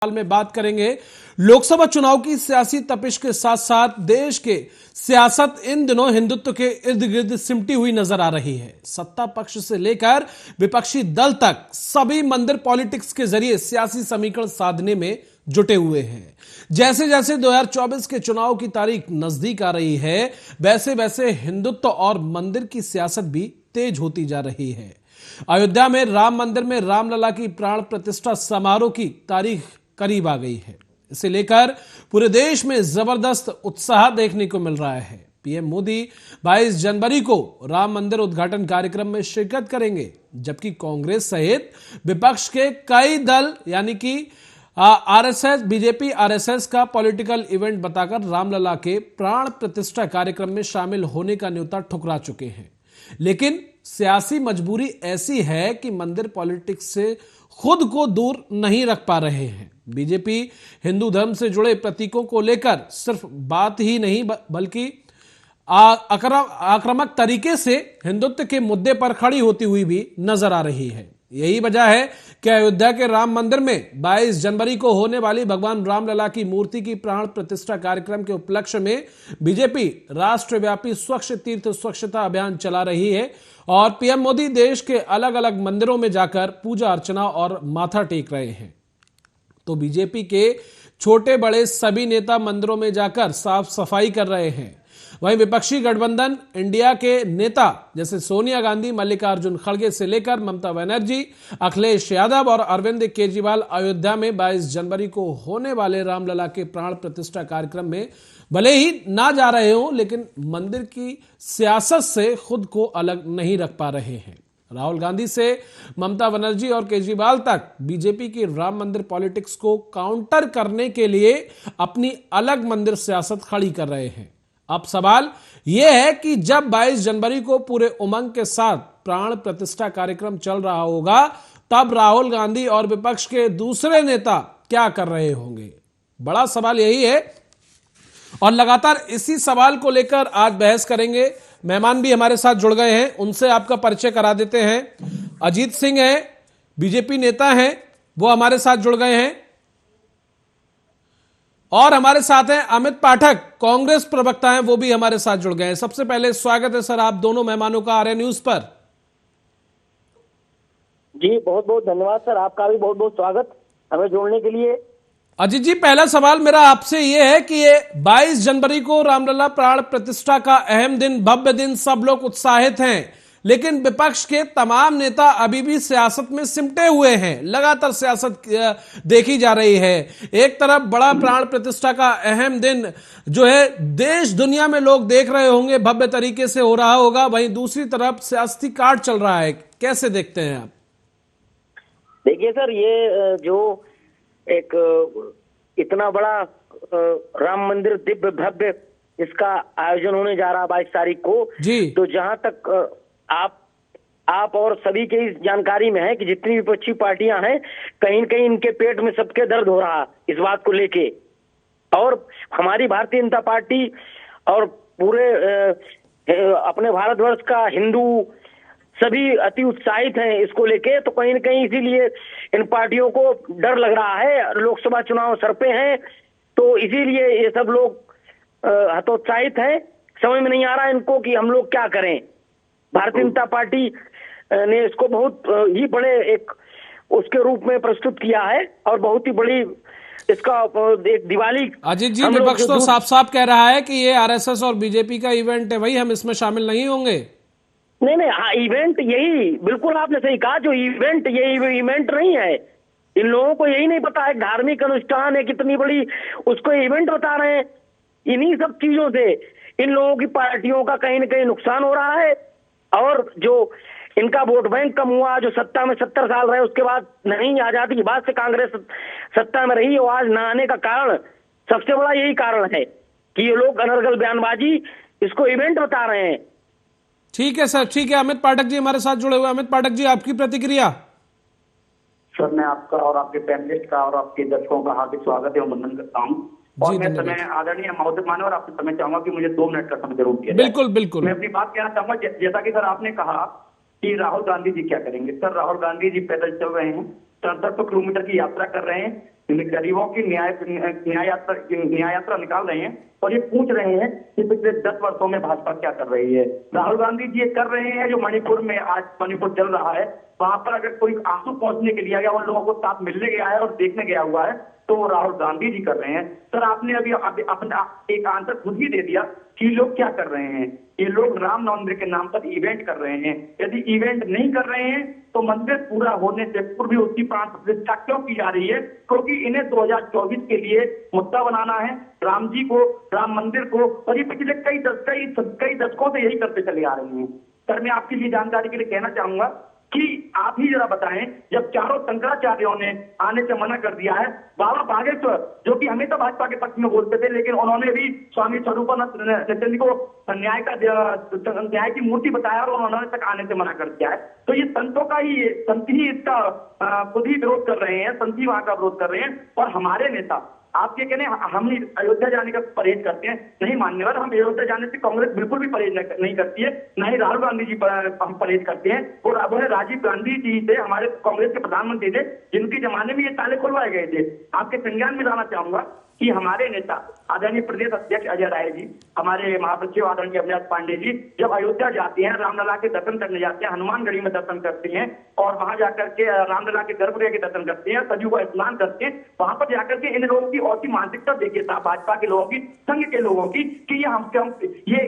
में बात करेंगे लोकसभा चुनाव की सियासी तपिश के साथ साथ देश के सियासत इन दिनों हिंदुत्व के इर्द गिर्द सिमटी हुई नजर आ रही है। सत्ता पक्ष से लेकर विपक्षी दल तक सभी मंदिर पॉलिटिक्स के जरिए सियासी समीकरण साधने में जुटे हुए हैं। जैसे जैसे 2024 के चुनाव की तारीख नजदीक आ रही है, वैसे वैसे हिंदुत्व और मंदिर की सियासत भी तेज होती जा रही है। अयोध्या में राम मंदिर में रामलला की प्राण प्रतिष्ठा समारोह की तारीख करीब आ गई है। इसे लेकर पूरे देश में जबरदस्त उत्साह देखने को मिल रहा है। पीएम मोदी 22 जनवरी को राम मंदिर उद्घाटन कार्यक्रम में शिरकत करेंगे, जबकि कांग्रेस सहित विपक्ष के कई दल यानी कि आरएसएस, बीजेपी आरएसएस का पॉलिटिकल इवेंट बताकर रामलला के प्राण प्रतिष्ठा कार्यक्रम में शामिल होने का न्योता ठुकरा चुके हैं। लेकिन सियासी मजबूरी ऐसी है कि मंदिर पॉलिटिक्स से खुद को दूर नहीं रख पा रहे हैं। बीजेपी हिंदू धर्म से जुड़े प्रतीकों को लेकर सिर्फ बात ही नहीं बल्कि आक्रामक तरीके से हिंदुत्व के मुद्दे पर खड़ी होती हुई भी नजर आ रही है। यही वजह है कि अयोध्या के राम मंदिर में 22 जनवरी को होने वाली भगवान रामलला की मूर्ति की प्राण प्रतिष्ठा कार्यक्रम के उपलक्ष्य में बीजेपी राष्ट्रव्यापी स्वच्छ तीर्थ स्वच्छता अभियान चला रही है और पीएम मोदी देश के अलग अलग मंदिरों में जाकर पूजा अर्चना और माथा टेक रहे हैं। तो बीजेपी के छोटे बड़े सभी नेता मंदिरों में जाकर साफ सफाई कर रहे हैं। वहीं विपक्षी गठबंधन इंडिया के नेता जैसे सोनिया गांधी, मल्लिकार्जुन खड़गे से लेकर ममता बनर्जी, अखिलेश यादव और अरविंद केजरीवाल अयोध्या में 22 जनवरी को होने वाले रामलला के प्राण प्रतिष्ठा कार्यक्रम में भले ही ना जा रहे हो, लेकिन मंदिर की सियासत से खुद को अलग नहीं रख पा रहे हैं। राहुल गांधी से ममता बनर्जी और केजरीवाल तक बीजेपी की राम मंदिर पॉलिटिक्स को काउंटर करने के लिए अपनी अलग मंदिर सियासत खड़ी कर रहे हैं। अब सवाल यह है कि जब 22 जनवरी को पूरे उमंग के साथ प्राण प्रतिष्ठा कार्यक्रम चल रहा होगा, तब राहुल गांधी और विपक्ष के दूसरे नेता क्या कर रहे होंगे? बड़ा सवाल यही है और लगातार इसी सवाल को लेकर आज बहस करेंगे। मेहमान भी हमारे साथ जुड़ गए हैं, उनसे आपका परिचय करा देते हैं। अजीत सिंह हैं, बीजेपी नेता हैं, वो हमारे साथ जुड़ गए हैं और हमारे साथ हैं अमित पाठक, कांग्रेस प्रवक्ता हैं, वो भी हमारे साथ जुड़ गए हैं। सबसे पहले स्वागत है सर आप दोनों मेहमानों का आर्य न्यूज पर। जी बहुत बहुत धन्यवाद सर, आपका भी बहुत बहुत स्वागत हमें जोड़ने के लिए। अजीत जी, पहला सवाल मेरा आपसे ये है कि ये 22 जनवरी को रामलला प्राण प्रतिष्ठा का अहम दिन, भव्य दिन, सब लोग उत्साहित हैं, लेकिन विपक्ष के तमाम नेता अभी भी सियासत में सिमटे हुए हैं। लगातार सियासत देखी जा रही है। एक तरफ बड़ा प्राण प्रतिष्ठा का अहम दिन जो है देश दुनिया में लोग देख रहे होंगे, भव्य तरीके से हो रहा होगा, वहीं दूसरी तरफ सियासती कार्ड चल रहा है। कैसे देखते हैं आप? देखिए सर, ये जो एक इतना बड़ा राम मंदिर दिव्य भव्य इसका आयोजन होने जा रहा 22 तारीख को जी, तो जहां तक आप और सभी के इस जानकारी में है कि जितनी विपक्षी पार्टियां हैं, कहीं न कहीं इनके पेट में सबके दर्द हो रहा इस बात को लेके। और हमारी भारतीय जनता पार्टी और पूरे अपने भारतवर्ष का हिंदू सभी अति उत्साहित हैं इसको लेके। तो कहीं न कहीं इसीलिए इन पार्टियों को डर लग रहा है, लोकसभा चुनाव सर पे हैं, तो इसीलिए ये सब लोग हतोत्साहित हैं। समझ में नहीं आ रहा इनको कि हम लोग क्या करें। भारतीय जनता पार्टी ने इसको बहुत ही बड़े एक उसके रूप में प्रस्तुत किया है और बहुत ही बड़ी इसका एक दिवाली। अजीत जी, विपक्ष तो साफ साफ कह रहा है कि ये आरएसएस और बीजेपी का इवेंट है, भाई हम इसमें शामिल नहीं होंगे। नहीं, हाँ, इवेंट यही, बिल्कुल आपने सही कहा, जो इवेंट ये इवेंट नहीं है। इन लोगों को यही नहीं पता है धार्मिक अनुष्ठान है कितनी बड़ी, उसको इवेंट बता रहे हैं। इन्हीं सब चीजों से इन लोगों की पार्टियों का कहीं न कहीं नुकसान हो रहा है और जो इनका वोट बैंक कम हुआ, जो सत्ता में 70 साल रहे, उसके बाद नहीं, आजादी के बाद से कांग्रेस सत्ता में रही और आज न आने का कारण सबसे बड़ा यही कारण है कि ये लोग अनर्गल बयानबाजी इसको इवेंट बता रहे हैं। ठीक है सर, ठीक है। अमित पाठक जी हमारे साथ जुड़े हुए। अमित पाठक जी, आपकी प्रतिक्रिया। सर, मैं आपका और आपके पैनलिस्ट का और आपके दर्शकों का हार्दिक स्वागत एवं वंदन करता हूं और मैं समय आदरणीय महोदय मानव आपसे समय चाहूंगा कि मुझे 2 मिनट का समय जरूर दिया। बिल्कुल बिल्कुल, मैं अपनी बात कहना चाहूंगा। जैसा कि सर आपने कहा कि राहुल गांधी जी क्या करेंगे। सर, राहुल गांधी जी पैदल चल रहे हैं 6700 किलोमीटर की यात्रा कर रहे हैं, गरीबों की न्याय यात्रा निकाल रहे हैं और ये पूछ रहे हैं कि पिछले 10 वर्षों में भाजपा क्या कर रही है। राहुल गांधी जी ये कर रहे हैं जो मणिपुर में आज मणिपुर चल रहा है, वहां पर अगर कोई आंसू पहुंचने के लिए गया, उन लोगों को साथ मिलने गया है और देखने गया हुआ है, तो वो राहुल गांधी जी कर रहे हैं। सर आपने अभी अपना एक आंसर खुद ही दे दिया कि लोग क्या कर रहे हैं। ये लोग रामनवमी के नाम पर इवेंट कर रहे हैं। यदि इवेंट नहीं कर रहे हैं तो मंदिर पूरा होने से पूर्व भी उसकी प्राण प्रतिष्ठा क्यों की जा रही है? क्योंकि इन्हें 2024 के लिए मुद्दा बनाना है राम जी को, राम मंदिर को, और ये पिछले कई दशकों से यही करते चले आ रहे हैं। सर मैं आपके लिए जानकारी के लिए कहना चाहूंगा कि आप ही जरा बताएं, जब चारों शंकराचार्यों ने आने से मना कर दिया है, बाबा बागेश्वर जो कि हमेशा भाजपा के पक्ष में बोलते थे, लेकिन उन्होंने भी स्वामी स्वरूपानंद को न्याय की मूर्ति बताया और उन्होंने तक आने से मना कर दिया है। तो ये संत ही इसका खुद ही विरोध कर रहे हैं, संत ही वहां का विरोध कर रहे हैं। और हमारे नेता आप ये कहने हम अयोध्या जाने का परहेज करते हैं, नहीं मानने वाले। हम अयोध्या जाने से कांग्रेस बिल्कुल भी परहेज नहीं करती है, न ही राहुल गांधी जी हम परहेज करते हैं। और राजीव गांधी जी से हमारे कांग्रेस के प्रधानमंत्री थे जिनके जमाने में ये ताले खुलवाए गए थे। आपके संज्ञान में लाना चाहूंगा कि हमारे नेता आदरणीय प्रदेश अध्यक्ष अजय राय जी, हमारे महासचिव आदरणीय अविनाश पांडे जी जब अयोध्या जाते हैं, रामलला के दर्शन करने जाते हैं, हनुमानगढ़ी में दर्शन करते हैं और वहां जाकर के रामलला के गर्भगृह के दर्शन करते हैं, सरयू का स्नान करते हैं, वहां पर जाकर के इन लोगों की और की मानसिकता देखिए था भाजपा के लोगों की, संघ के लोगों की, कि ये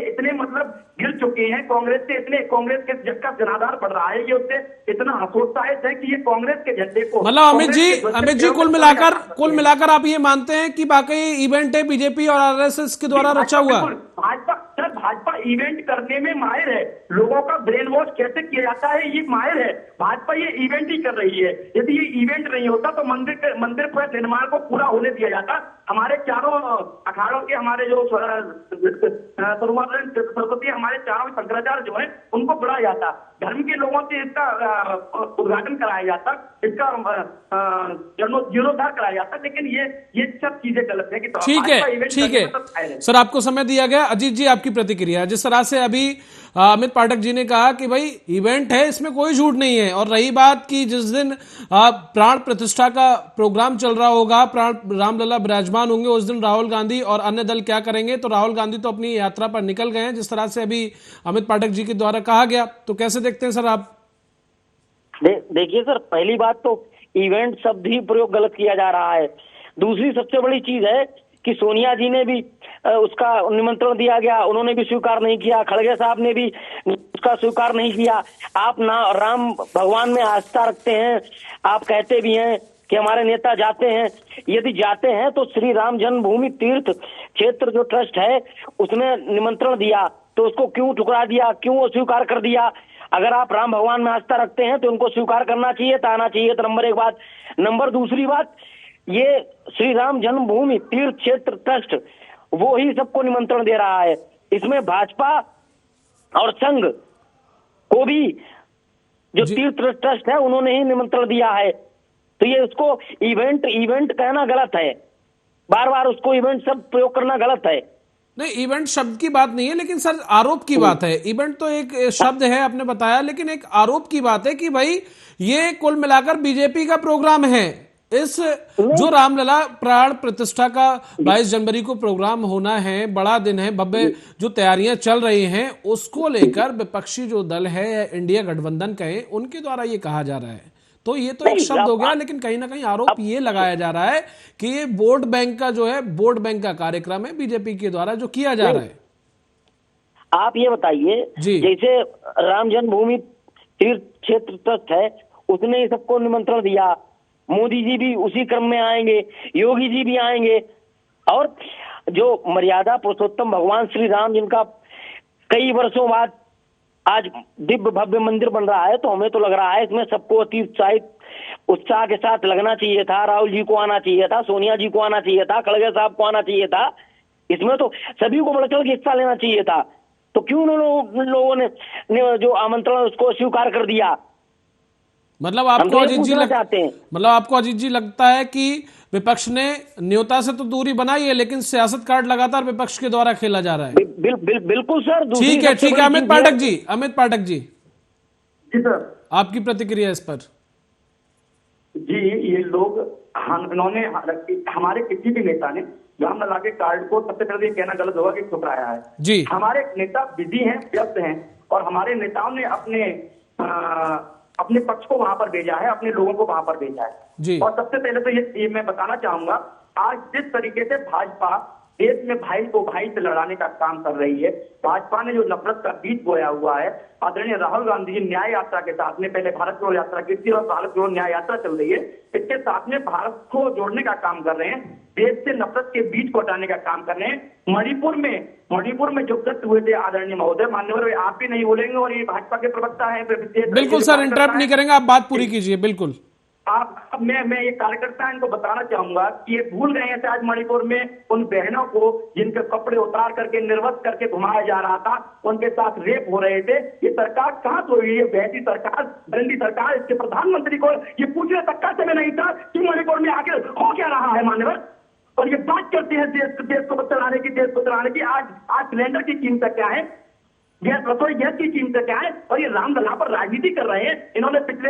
इतने मतलब गिर चुके हैं कांग्रेस से, इतने कांग्रेस के जिसका जनाधार बढ़ रहा है, ये उससे इतना हतोत्साहित है कि ये कांग्रेस के झंडे को, मतलब अमित जी कुल मिलाकर आप ये मानते हैं कि वाकई इवेंट है बीजेपी और आरएसएस के द्वारा रचा हुआ? भाजपा इवेंट करने में माहिर है, लोगों का ब्रेन वॉश कैसे किया जाता है ये माहिर है। भाजपा ये इवेंट ही कर रही है। यदि ये इवेंट नहीं होता तो मंदिर पर निर्माण को पूरा होने दिया जाता। हमारे चारों अखाड़ों के हमारे जो सरस्वती हमारे चारों शंकराचार्य जो है उनको बढ़ाया जाता, धर्म के लोगों से इसका उद्घाटन कराया जाता, इसका जीर्णोद्धार कराया जाता, लेकिन ये सब चीजें गलत है। ठीक है सर, आपको समय दिया गया। अजीत जी आपकी प्रतिक्रिया, जिस तरह से अभी अमित पाठक जी ने कहा कि भाई इवेंट है, इसमें कोई झूठ नहीं है, और रही बात कि जिस दिन प्राण प्रतिष्ठा का प्रोग्राम चल रहा होगा, प्राण रामलला विराजमान होंगे, उस दिन राहुल गांधी और अन्य दल क्या करेंगे? तो राहुल गांधी तो अपनी यात्रा पर निकल गए हैं, जिस तरह से अभी अमित पाठक जी के द्वारा कहा गया। तो कैसे देखते हैं सर आप? देखिए सर, पहली बात तो इवेंट शब्द ही प्रयोग गलत किया जा रहा है। दूसरी सबसे बड़ी चीज है कि सोनिया जी ने भी उसका निमंत्रण दिया गया, उन्होंने भी स्वीकार नहीं किया, खड़गे साहब ने भी उसका स्वीकार नहीं किया। आप ना राम भगवान में आस्था रखते हैं, आप कहते भी हैं कि हमारे नेता जाते हैं, यदि जाते हैं तो श्री राम जन्मभूमि तीर्थ क्षेत्र जो ट्रस्ट है उसने निमंत्रण दिया, तो उसको क्यों ठुकरा दिया, क्यों अस्वीकार कर दिया? अगर आप राम भगवान में आस्था रखते हैं तो उनको स्वीकार करना चाहिए था, आना चाहिए। तो नंबर एक बात। नंबर दूसरी बात, ये श्री राम जन्मभूमि तीर्थ क्षेत्र ट्रस्ट वो ही सबको निमंत्रण दे रहा है, इसमें भाजपा और संघ को भी जो तीर्थ ट्रस्ट है उन्होंने ही निमंत्रण दिया है। तो ये उसको इवेंट कहना गलत है, बार बार उसको इवेंट शब्द प्रयोग करना गलत है। नहीं, इवेंट शब्द की बात नहीं है, लेकिन सर आरोप की बात है। इवेंट तो एक शब्द है, आपने बताया, लेकिन एक आरोप की बात है कि भाई ये कुल मिलाकर बीजेपी का प्रोग्राम है। इस जो रामलला प्राण प्रतिष्ठा का 22 जनवरी को प्रोग्राम होना है, बड़ा दिन है, भव्य जो तैयारियां चल रही हैं, उसको लेकर विपक्षी जो दल है, इंडिया गठबंधन कहे, उनके द्वारा ये कहा जा रहा है। तो ये तो एक शब्द हो गया, लेकिन कहीं ना कहीं आरोप ये लगाया जा रहा है कि ये वोट बैंक का जो है, वोट बैंक का कार्यक्रम है बीजेपी के द्वारा जो किया जा रहा है। आप ये बताइए, जैसे राम जन्मभूमि तीर्थ क्षेत्र ट्रस्ट है, उसने ही सबको निमंत्रण दिया, मोदी जी भी उसी क्रम में आएंगे, योगी जी भी आएंगे, और जो मर्यादा पुरुषोत्तम भगवान श्री राम जिनका कई वर्षों बाद आज दिव्य भव्य मंदिर बन रहा है, तो हमें तो लग रहा है इसमें सबको अति उत्साह के साथ लगना चाहिए था। राहुल जी को आना चाहिए था, सोनिया जी को आना चाहिए था, खड़गे साहब को आना चाहिए था, इसमें तो सभी को बढ़ चढ़ के हिस्सा लेना चाहिए था। तो क्यों उन लोगों ने जो आमंत्रण उसको स्वीकार कर दिया? मतलब आपको अजीत जी लगता है कि विपक्ष ने न्योता से तो दूरी बनाई है, लेकिन सियासत कार्ड लगातार विपक्ष के द्वारा खेला जा रहा है। बिल्कुल सर। ठीक है अमित पाठक जी, जी सर, आपकी प्रतिक्रिया इस पर? जी, ये लोग इन्होंने हमारे किसी भी नेता ने रामलला के कार्ड को, सबसे पहले ये कहना गलत होगा कि ठुकराया है। जी। हमारे नेता बिजी हैं, व्यस्त हैं, और हमारे नेताओं ने अपने पक्ष को वहां पर भेजा है, अपने लोगों को वहां पर भेजा जी। है। और सबसे पहले तो ये मैं बताना चाहूंगा, आज जिस तरीके से भाजपा देश में भाई को भाई से लड़ाने का काम कर रही है, भाजपा ने जो नफरत का बीज बोया हुआ है, आदरणीय राहुल गांधी जी न्याय यात्रा के साथ में पहले भारत जोड़ो यात्रा की थी और भारत जोड़ो न्याय यात्रा चल रही है, इसके साथ में भारत को जोड़ने का काम कर रहे हैं, देश से नफरत के बीज को हटाने का काम कर रहे हैं। मणिपुर में जो कृत्य हुए थे आदरणीय महोदय, मान्यवर आप भी नहीं बोलेंगे और ये भाजपा के प्रवक्ता है, बिल्कुल सर, इंटरप्ट नहीं करेंगे, आप बात पूरी कीजिए। बिल्कुल। अब मैं ये कार्यकर्ता इनको बताना चाहूंगा कि ये भूल गए हैं आज मणिपुर में उन बहनों को जिनके कपड़े उतार करके निर्वस्त्र करके घुमाया जा रहा था, उनके साथ रेप हो रहे थे। ये सरकार कहां सो रही है? बहती सरकार, दरिंदी सरकार। इसके प्रधानमंत्री को ये पूछने तक का समय नहीं था कि मणिपुर में आखिर हो क्या रहा है मान्यवर। और ये बात करते हैं देश को चलाने की। आज सिलेंडर की कीमत क्या है, रसोई गैस की कीमत क्या है, और ये रामलला पर राजनीति कर रहे हैं। इन्होंने पिछले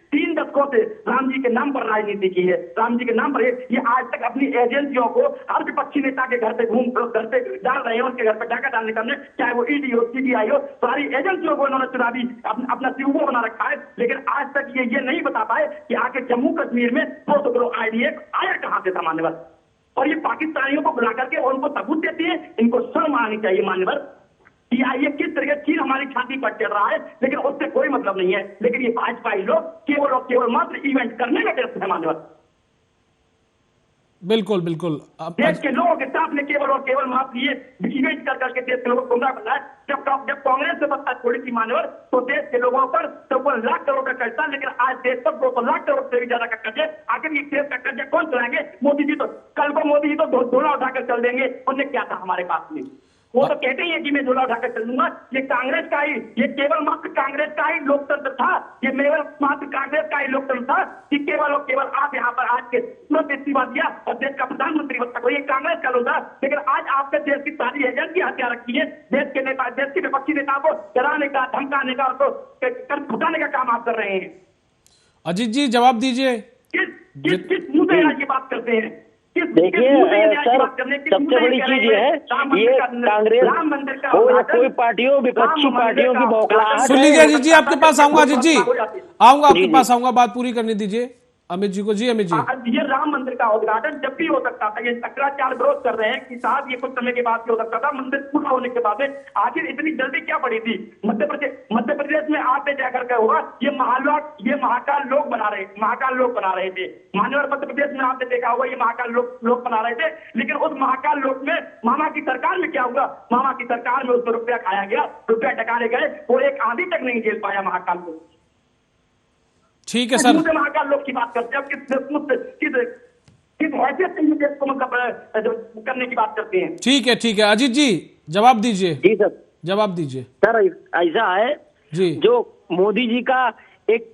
3 दशकों से राम जी के नाम पर राजनीति की है, राम जी के नाम पर ये आज तक अपनी एजेंसियों को हर विपक्षी नेता के घर पे घर पे डाल रहे हैं, उनके घर पे डाका डालने का, चाहे वो ईडी हो, सीबीआई हो, सारी एजेंसियों को इन्होंने चुनावी अपना सीओ बना रखा है। लेकिन आज तक ये नहीं बता पाए कि आके जम्मू कश्मीर में 200 करोड़ आईडीएफ आया कहां से था मान्यवर। और ये पाकिस्तानियों को बुला करके और उनको सबूत देती है, इनको शर्म आनी चाहिए मान्यवर। ये किस तरह चीन हमारी छाती पर चढ़ रहा है, लेकिन उससे कोई मतलब नहीं है। लेकिन ये भाजपाई लोग केवल और केवल मात्र इवेंट करने में व्यस्त है मान्यवर। बिल्कुल। देश के लोगों के साथ में केवल और केवल मात्र ये इवेंट कर करके देश के लोगों को गुमराह बनाया। जब कांग्रेस से सत्ता छोड़ी थी मान्यवर, तो देश के लोगों पर 54 लाख करोड़ का कर्जा, लेकिन आज देश पर 200 लाख करोड़ से भी ज्यादा का कर्जा। आखिर ये देश का कर्जा कौन चलाएंगे? मोदी जी तो कल को झोला उठाकर चल देंगे। उन्हें क्या था हमारे पास में? वो तो कहते ही है कि मैं झोला उठाकर चल दूंगा। ये कांग्रेस का ही, ये केवल मात्र कांग्रेस का ही लोकतंत्र था, ये मात्र कांग्रेस का ही लोकतंत्र था कि केवल और केवल आप यहाँ पर आज के इस्तीफा दिया और देश का प्रधानमंत्री बन सको। ये कांग्रेस का लोग था। लेकिन आज आपने देश की सारी एजेंसी हत्या रखी है। देश के विपक्षी नेता को डराने का, धमकाने का, उसको घुटाने का काम आप कर रहे हैं। अजीत जी जवाब दीजिए। किस मुंह से ये बात करते हैं? देखिए सर, सबसे बड़ी चीज ये है, ये कांग्रेस हो या कोई पार्टी हो, विपक्षी पार्टियों की बौखलाहट। सुन लीजिए अजीत जी, आपके पास आऊंगा। अजीत जी आऊंगा, आपके पास आऊंगा, बात पूरी करने दीजिए अमित जी को। जी अमित जी, ये राम मंदिर का उद्घाटन जब भी हो सकता था। ये शंकराचार्य विरोध कर रहे हैं कि साहब ये कुछ समय के बाद भी हो सकता था, मंदिर पूरा होने के बाद। आखिर इतनी जल्दी क्या पड़ी थी? मध्य प्रदेश में आपने जाकर के होगा, ये महाकाल लोग बना रहे थे मान्यवर। मध्य प्रदेश में आपने देखा होगा, ये महाकाल लोग बना रहे थे। लेकिन उस महाकाल लोक में मामा की सरकार में क्या हुआ? मामा की सरकार में उसको रुपया खाया गया, रुपया टकाने गए, वो एक आंधी तक नहीं झेल पाया महाकाल को। ठीक है सर, महाकाल लोग की बात करते हैं, किस हैसियत से ये देश को मतलब करने की बात करते हैं। ठीक है अजीत जी जवाब दीजिए। जी सर, जवाब दीजिए। सर ऐसा है जी, जो मोदी जी का एक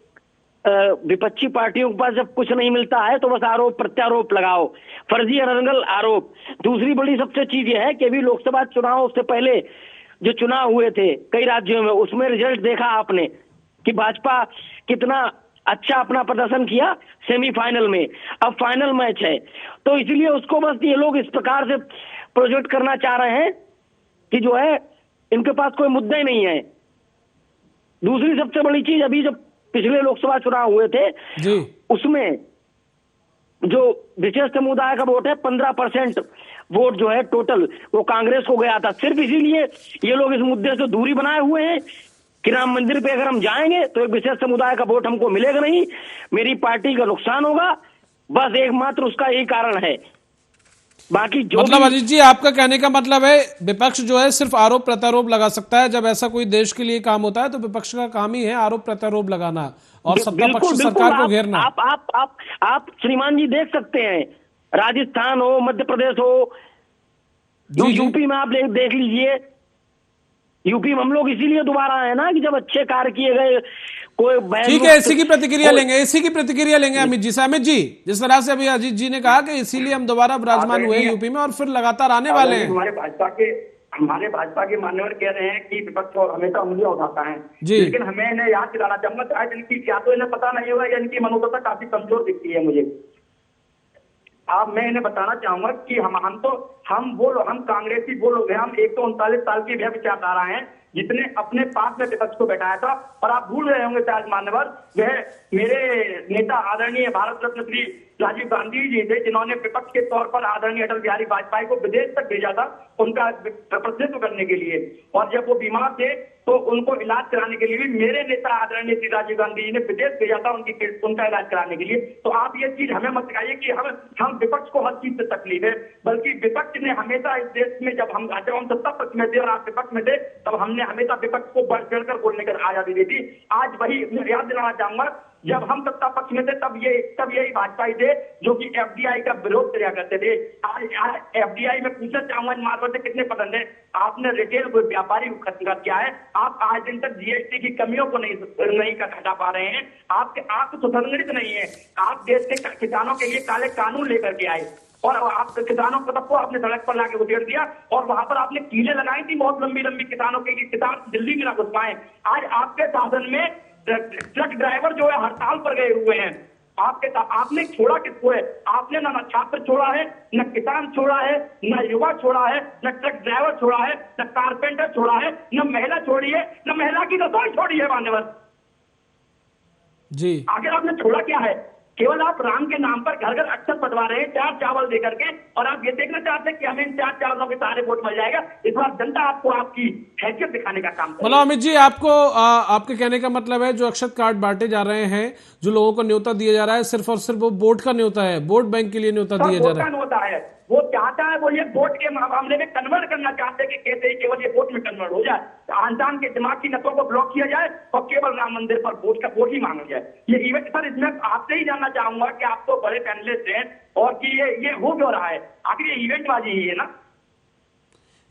विपक्षी पार्टियों के पास जब कुछ नहीं मिलता है तो बस आरोप प्रत्यारोप लगाओ, फर्जी अनर्गल आरोप। दूसरी बड़ी सबसे चीज यह है कि अभी लोकसभा चुनाव से पहले जो चुनाव हुए थे कई राज्यों में, उसमें रिजल्ट देखा आपने कि भाजपा कितना अच्छा अपना प्रदर्शन किया सेमीफाइनल में। अब फाइनल मैच है, तो इसलिए उसको बस ये लोग इस प्रकार से प्रोजेक्ट करना चाह रहे हैं कि जो है इनके पास कोई मुद्दा ही नहीं है। दूसरी सबसे बड़ी चीज, अभी जब पिछले लोकसभा चुनाव हुए थे जी, उसमें जो विशेष समुदाय का वोट है 15% वोट जो है टोटल वो कांग्रेस को गया था। सिर्फ इसीलिए ये लोग इस मुद्दे से दूरी बनाए हुए हैं कि राम मंदिर पे अगर हम जाएंगे तो एक विशेष समुदाय का वोट हमको मिलेगा नहीं, मेरी पार्टी का नुकसान होगा। बस एकमात्र उसका यही कारण है। बाकी जो मतलब अजीत जी आपका कहने का मतलब है विपक्ष जो है सिर्फ आरोप प्रत्यारोप लगा सकता है। जब ऐसा कोई देश के लिए काम होता है तो विपक्ष का काम ही है आरोप प्रत्यारोप लगाना और सत्ता पक्ष सरकार को घेरना। आप श्रीमान जी देख सकते हैं, राजस्थान हो, मध्य प्रदेश हो, यूपी में आप देख लीजिए। यूपी में हम लोग इसीलिए दोबारा आए ना कि जब अच्छे कार्य किए गए कोई। ठीक है, इसी की प्रतिक्रिया लेंगे अमित जी से। अमित जी, जिस तरह से अभी अजीत जी ने कहा कि इसीलिए हम दोबारा विराजमान हुए यूपी में और फिर लगातार आने वाले हैं। हमारे भाजपा के हमारे भाजपा के मान्यवर कह रहे हैं कि विपक्ष और हमेशा उंगलियां उठाता है, जी। लेकिन हमें इन्हें याद दिलाना चाहूंगा शायद इनकी या तो इन्हें पता नहीं होगा या इनकी मनोदशा काफी कमजोर दिखती है मुझे। अब मैं इन्हें बताना चाहूंगा कि हम कांग्रेसी वो लोग हैं, हम 139 साल की विचारधारा हैं जितने अपने पास में विपक्ष को बैठाया था। और आप भूल रहे होंगे शायद मान्यवर, वह मेरे नेता आदरणीय भारत रत्न श्री राजीव गांधी जी थे जिन्होंने विपक्ष के तौर पर आदरणीय अटल बिहारी वाजपेयी को विदेश तक भेजा था उनका प्रतिनिधित्व करने के लिए। और जब वो बीमार थे तो उनको इलाज कराने के लिए भी मेरे नेता आदरणीय श्री राजीव गांधी जी ने विदेश भेजा था उनका इलाज कराने के लिए। तो आप ये चीज हमें मत सिखाइए कि हम विपक्ष को हर चीज से तकलीफ है, बल्कि विपक्ष ने हमेशा इस देश में जब हम सत्ता पक्ष में थे और आप विपक्ष में थे तब हमने हमेशा विपक्ष को बढ़ चढ़कर बोलने की आजादी दी थी। आज वही याद दिलाना चाहूंगा, जब हम सत्ता पक्ष में थे तब यही भाजपाई थे जो कि एफडीआई का विरोध किया करते थे। आज एफडीआई में पूछना चाहूंगा इन मार्गों से कितने पसंद है, आपने रिटेल को व्यापारी को खत्म किया है। आप आज दिन तक जीएसटी की कमियों को नहीं हटा पा रहे हैं। आप सुसंगठित नहीं है। आप देश के किसानों के लिए काले कानून लेकर के आए और आप किसानों को सबको आपने सड़क पर लाके उधेड़ दिया और वहां पर आपने कीलें लगाई थी बहुत लंबी लंबी किसानों के, किसान दिल्ली में ना घुस पाए। आज आपके शासन में ट्रक ड्राइवर जो है हड़ताल पर गए हुए हैं। आपने छोड़ा किसको है? आपने ना छात्र छोड़ा है, न किसान छोड़ा है, न युवा छोड़ा है, न ट्रक ड्राइवर छोड़ा है, न कारपेंटर छोड़ा है, न महिला छोड़ी है, न महिला की रसोई छोड़ी है। मान्यवर जी, आखिर आपने छोड़ा क्या है? केवल आप राम के नाम पर घर घर अक्षर बंटवा रहे हैं 4 चावल देकर के, और आप ये देखना चाहते हैं कि हमें इन 4 चावलों के सारे वोट मिल जाएगा। इस बार जनता आपको आपकी हैसियत दिखाने का काम करेगी। मतलब अमित जी, आपके कहने का मतलब है जो अक्षर कार्ड बांटे जा रहे हैं, जो लोगों को न्योता दिया जा रहा है, सिर्फ और सिर्फ वो वोट का न्योता है, वोट बैंक के लिए न्योता दिया जा रहा है। वो चाहता है, वो ये वोट के मामले में कन्वर्ट करना चाहते हैं कि कैसे ही केवल ये वोट में कन्वर्ट हो जाए, इंसान के दिमाग की नसों को ब्लॉक किया जाए और केवल राम मंदिर पर वोट ही मांगा जाए। ये इवेंट सर, इसमें आपसे ही जानना चाहूंगा कि आप तो बड़े पैनलिस्ट हैं और कि ये हो क्यों रहा है? आखिर ये इवेंट बाजी ही है ना?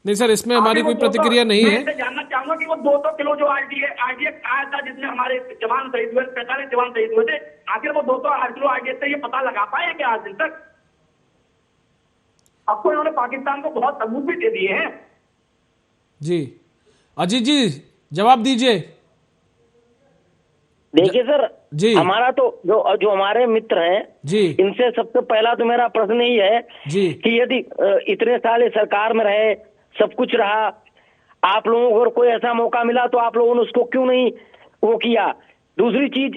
नहीं सर, इसमें हमारी कोई प्रतिक्रिया नहीं है। मैं जानना चाहूंगा कि वो 200 किलो जो आरडीएक्स आया था जिसमें हमारे जवान शहीद हुए, 45 जवान शहीद हुए थे, आखिर वो 200 किलो आरडीएक्स से ये पता लगा पाए क्या आज दिन तक? अब तो इन्होंने पाकिस्तान को बहुत सबूत भी दे दिए हैं। जी, अजीत जी जवाब दीजिए। देखिए सर जी, हमारा तो जो हमारे मित्र हैं जी, इनसे सबसे पहला तो मेरा प्रश्न ही है जी, कि यदि इतने साल इस सरकार में रहे, सब कुछ रहा, आप लोगों को अगर कोई ऐसा मौका मिला तो आप लोगों ने उसको क्यों नहीं वो किया? दूसरी चीज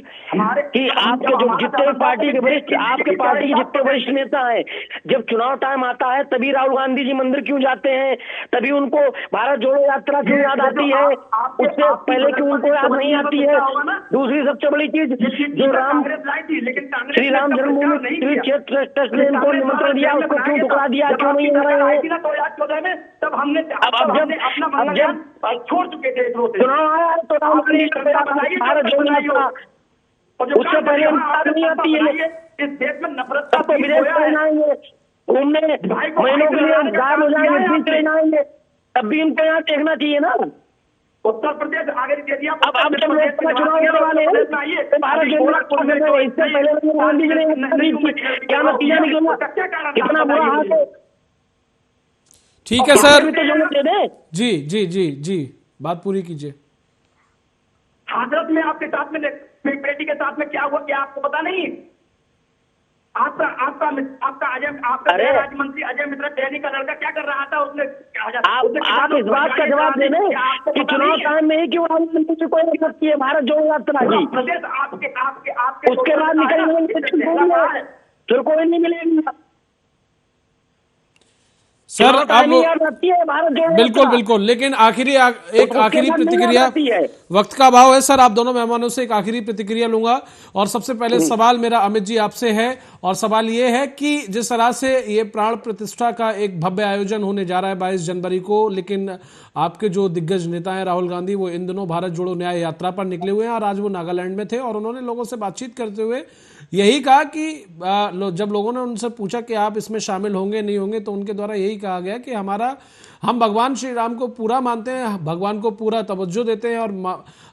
कि आपके जो जितने पार्टी के वरिष्ठ, आपके पार्टी के जितने वरिष्ठ नेता हैं, जब चुनाव टाइम आता है तभी राहुल गांधी जी मंदिर क्यों जाते हैं? तभी उनको भारत जोड़ो यात्रा क्यों याद आती है? उससे पहले क्यों उनको याद नहीं आती है? दूसरी सबसे बड़ी चीज, जो श्री राम जन्मभूमि क्षेत्र ट्रस्ट ने इनको निमंत्रण दिया, उसको क्यों ठुकरा दिया? क्यों नहीं आ रहे हैं? तब हमने छोड़ चुके थे। चुनाव आया तो राहुल गांधी भारत जोड़ो यात्रा, उससे पहले बात नहीं आती है। इस देश में नफरत तो विदेश ट्रेन आएंगे घूमने, महीनों के लिए गायब हो जाएंगे, फिर ट्रेन आएंगे, तब भी इनको यहाँ देखना चाहिए ना। उत्तर प्रदेश आगे दे दिया। अब जब लोकसभा चुनाव होने वाले हैं तो भारत जोड़ो यात्रा, इससे पहले गांधी जी ने क्या नतीजा निकला, कितना बुरा हाल है। ठीक है सर, तो जी जी जी जी, बात पूरी कीजिए। हाथरस में आपके साथ में बेटी के साथ में क्या हुआ, क्या आपको पता नहीं? आपका राज्य मंत्री अजय मिश्रा टहनी का लड़का क्या कर रहा था? आप इस बात का जवाब दे दें कि चुनाव टाइम में ही क्यों राजनीति से कोई नहीं सकती है भारत जोड़ो यात्रा की? प्रदेश आपके उसके बाद निकलेंगे फिर कोई नहीं मिलेगा सर। अब बिल्कुल बिल्कुल, बिल्कुल, लेकिन एक आखिरी प्रतिक्रिया, वक्त का अभाव है सर, आप दोनों मेहमानों से एक आखिरी प्रतिक्रिया लूंगा। और सबसे पहले सवाल मेरा अमित जी आपसे है, और सवाल ये है कि जिस तरह से ये प्राण प्रतिष्ठा का एक भव्य आयोजन होने जा रहा है 22 जनवरी को, लेकिन आपके जो दिग्गज नेता हैं राहुल गांधी, वो इन दिनों भारत जोड़ो न्याय यात्रा पर निकले हुए हैं और आज वो नागालैंड में थे, और उन्होंने लोगों से बातचीत करते हुए यही कहा कि जब लोगों ने उनसे पूछा कि आप इसमें शामिल होंगे नहीं होंगे, तो उनके द्वारा यही कहा गया कि हम भगवान श्री राम को पूरा मानते हैं, भगवान को पूरा तवज्जो देते हैं और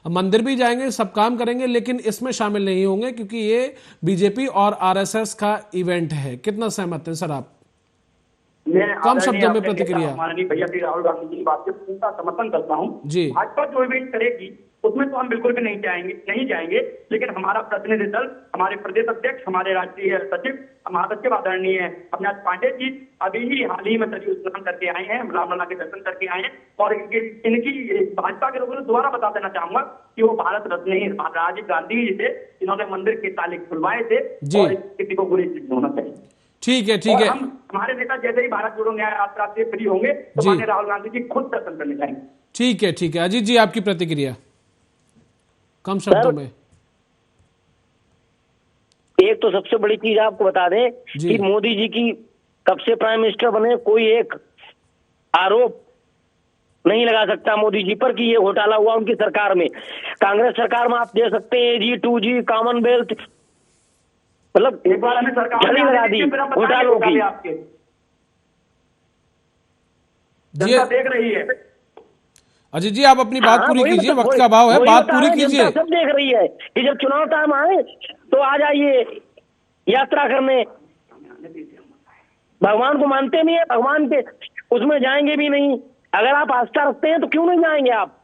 मंदिर भी जाएंगे, सब काम करेंगे, लेकिन इसमें शामिल नहीं होंगे क्योंकि ये बीजेपी और आरएसएस का इवेंट है। कितना सहमत हैं सर आप? मैं कम शब्दों में अपने प्रतिक्रिया। नेता माननीय भैया श्री राहुल गांधी जी की बात से पूरा समर्थन करता हूँ जी। भाजपा जो इवेंट करेगी उसमें तो हम बिल्कुल भी नहीं जाएंगे, लेकिन हमारा प्रतिनिधि दल, हमारे प्रदेश अध्यक्ष, हमारे राष्ट्रीय सचिव महासचिव आदरणीय अविनाश पांडे जी अभी ही हाल ही में सरयू स्नान करके आए हैं, रामलला के दर्शन करके आए हैं। और इनकी भाजपा के लोगों ने दोबारा बता देना चाहूंगा कि वो भारत रत्न ही राजीव गांधी जी थे, जिन्होंने मंदिर के ताले खुलवाए थे और किसी को बुरी चीज होना चाहिए। ठीक है, ठीक है। हमारे नेता जैसे ही भारत जोड़ो न्याय यात्रा से फ्री होंगे तो माननीय राहुल गांधी जी खुद दर्शन करने जाएंगे। ठीक है, ठीक है। अजीत जी, आपकी प्रतिक्रिया कम शब्दों में। एक तो सबसे बड़ी चीज आपको बता दें कि मोदी जी की कब से प्राइम मिनिस्टर बने कोई एक आरोप नहीं लगा सकता मोदी जी पर कि ये घोटाला हुआ उनकी सरकार में। कांग्रेस सरकार में आप दे सकते हैं जी 2G कॉमनवेल्थ, मतलब एक बार हमें सरकार झड़ी लगा दी घोटालों की। आपके जनता देख रही है। अजीत जी, आप अपनी बात पूरी कीजिए, वक्त का अभाव है, बात पूरी कीजिए। सब देख रही है कि जब चुनाव टाइम आए तो आ जाइए यात्रा करने। भगवान को मानते नहीं है, भगवान के उसमें जाएंगे भी नहीं। अगर आप आस्था रखते हैं तो क्यों नहीं जाएंगे आप?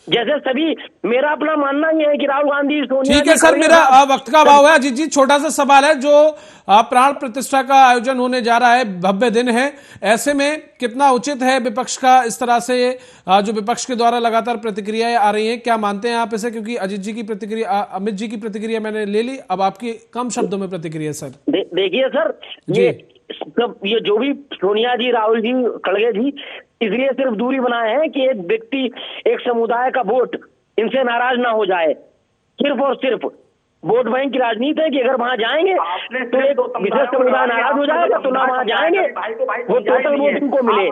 जैसे सभी, मेरा अपना मानना ये है कि राहुल गांधी, सोनिया। ठीक है सर, मेरा वक्त का अभाव है। अजीत जी, छोटा सा सवाल है, जो प्राण प्रतिष्ठा का आयोजन होने जा रहा है, भव्य दिन है, ऐसे में कितना उचित है विपक्ष का इस तरह से जो विपक्ष के द्वारा लगातार प्रतिक्रियाएं आ रही हैं, क्या मानते हैं आप इसे? क्योंकि अजीत जी की प्रतिक्रिया, अमित जी की प्रतिक्रिया मैंने ले ली, अब आपकी कम शब्दों में प्रतिक्रिया सर। देखिए सर, ये जो भी सोनिया जी, राहुल जी, खड़गे जी इसलिए सिर्फ दूरी बनाए हैं कि एक व्यक्ति, एक समुदाय का वोट इनसे नाराज ना हो जाए। सिर्फ और सिर्फ वोट बैंक की राजनीति है कि अगर वहां जाएंगे तो एक विशेष समुदाय नाराज हो जाएगा, तो ना वहां जाएंगे, वो टोटल वोट इनको मिले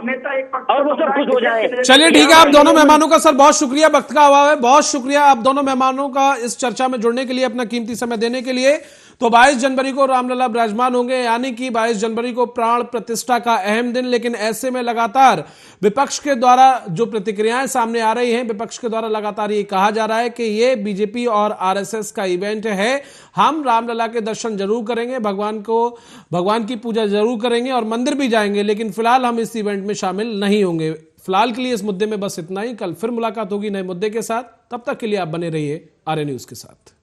और वो सब खुश हो जाए। चलिए ठीक है, आप दोनों मेहमानों का सर बहुत शुक्रिया, वक्त का अभाव है, बहुत शुक्रिया आप दोनों मेहमानों का इस चर्चा में जुड़ने के लिए, अपना कीमती समय देने के लिए। तो 22 जनवरी को रामलला विराजमान होंगे, यानी कि 22 जनवरी को प्राण प्रतिष्ठा का अहम दिन। लेकिन ऐसे में लगातार विपक्ष के द्वारा जो प्रतिक्रियाएं सामने आ रही हैं, विपक्ष के द्वारा लगातार ये कहा जा रहा है कि ये बीजेपी और आरएसएस का इवेंट है, हम रामलला के दर्शन जरूर करेंगे, भगवान की पूजा जरूर करेंगे और मंदिर भी जाएंगे, लेकिन फिलहाल हम इस इवेंट में शामिल नहीं होंगे। फिलहाल के लिए इस मुद्दे में बस इतना ही। कल फिर मुलाकात होगी नए मुद्दे के साथ, तब तक के लिए आप बने रहिए आर्य न्यूज के साथ।